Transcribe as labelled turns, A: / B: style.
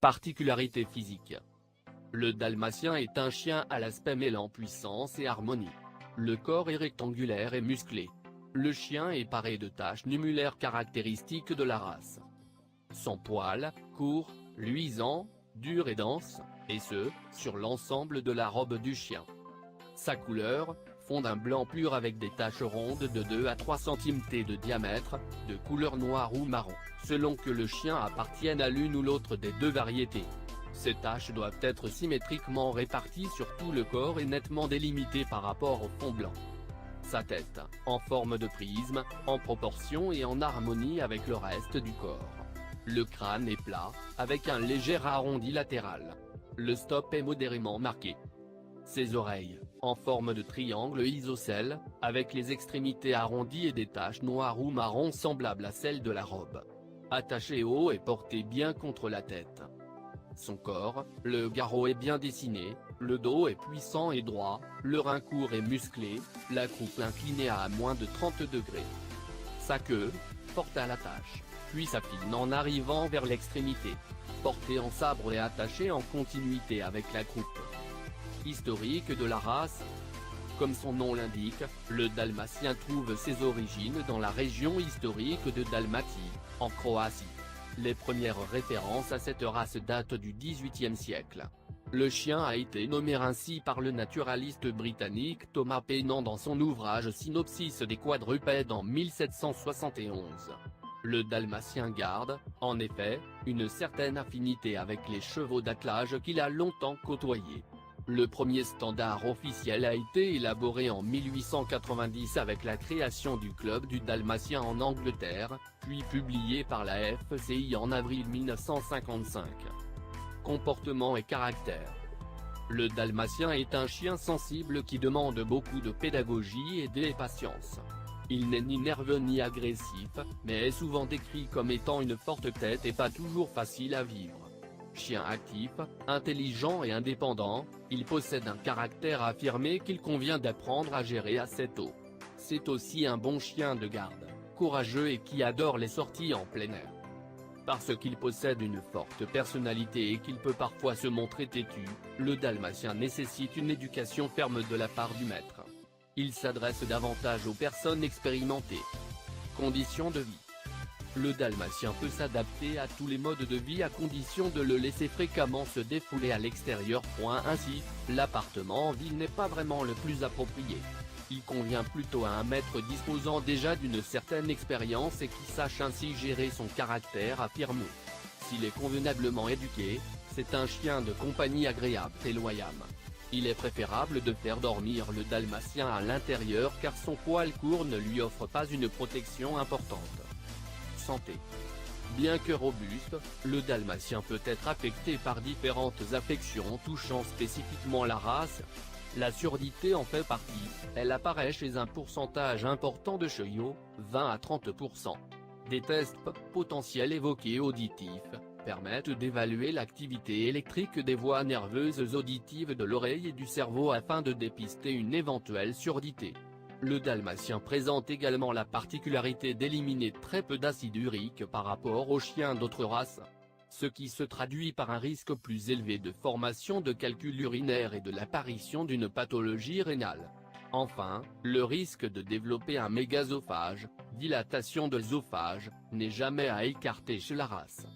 A: Particularité physique. Le dalmatien est un chien à l'aspect mêlant puissance et harmonie. Le corps est rectangulaire et musclé. Le chien est paré de taches numulaires caractéristiques de la race. Son poil, court, luisant, dur et dense, et ce, sur l'ensemble de la robe du chien. Sa couleur, fond d'un blanc pur avec des taches rondes de 2 à 3 cm de diamètre, de couleur noire ou marron, selon que le chien appartienne à l'une ou l'autre des deux variétés. Ces taches doivent être symétriquement réparties sur tout le corps et nettement délimitées par rapport au fond blanc. Sa tête, en forme de prisme, en proportion et en harmonie avec le reste du corps. Le crâne est plat, avec un léger arrondi latéral. Le stop est modérément marqué. Ses oreilles, en forme de triangle isocèle, avec les extrémités arrondies et des taches noires ou marron semblables à celles de la robe. Attaché haut et porté bien contre la tête. Son corps, le garrot est bien dessiné, le dos est puissant et droit, le rein court et musclé, la croupe inclinée à moins de 30 degrés. Sa queue, porte à l'attache, puis s'affine en arrivant vers l'extrémité. Portée en sabre et attachée en continuité avec la croupe. Historique de la race. Comme son nom l'indique, le dalmatien trouve ses origines dans la région historique de Dalmatie, en Croatie. Les premières références à cette race datent du XVIIIe siècle. Le chien a été nommé ainsi par le naturaliste britannique Thomas Pennant dans son ouvrage Synopsis des quadrupèdes en 1771. Le dalmatien garde, en effet, une certaine affinité avec les chevaux d'attelage qu'il a longtemps côtoyés. Le premier standard officiel a été élaboré en 1890 avec la création du Club du Dalmatien en Angleterre, puis publié par la FCI en avril 1955. Comportement et caractère. Le dalmatien est un chien sensible qui demande beaucoup de pédagogie et de patience. Il n'est ni nerveux ni agressif, mais est souvent décrit comme étant une forte tête et pas toujours facile à vivre. Chien actif, intelligent et indépendant, il possède un caractère affirmé qu'il convient d'apprendre à gérer assez tôt. C'est aussi un bon chien de garde, courageux et qui adore les sorties en plein air. Parce qu'il possède une forte personnalité et qu'il peut parfois se montrer têtu, le dalmatien nécessite une éducation ferme de la part du maître. Il s'adresse davantage aux personnes expérimentées. Conditions de vie. Le dalmatien peut s'adapter à tous les modes de vie à condition de le laisser fréquemment se défouler à l'extérieur. Ainsi, l'appartement en ville n'est pas vraiment le plus approprié. Il convient plutôt à un maître disposant déjà d'une certaine expérience et qui sache ainsi gérer son caractère affirmé. S'il est convenablement éduqué, c'est un chien de compagnie agréable et loyal. Il est préférable de faire dormir le dalmatien à l'intérieur car son poil court ne lui offre pas une protection importante. Santé. Bien que robuste, le dalmatien peut être affecté par différentes affections touchant spécifiquement la race. La surdité en fait partie, elle apparaît chez un pourcentage important de chiots, 20 à 30%. Des tests potentiels évoqués auditifs permettent d'évaluer l'activité électrique des voies nerveuses auditives de l'oreille et du cerveau afin de dépister une éventuelle surdité. Le dalmatien présente également la particularité d'éliminer très peu d'acide urique par rapport aux chiens d'autres races. Ce qui se traduit par un risque plus élevé de formation de calculs urinaires et de l'apparition d'une pathologie rénale. Enfin, le risque de développer un mégasophage, dilatation de l'œsophage, n'est jamais à écarter chez la race.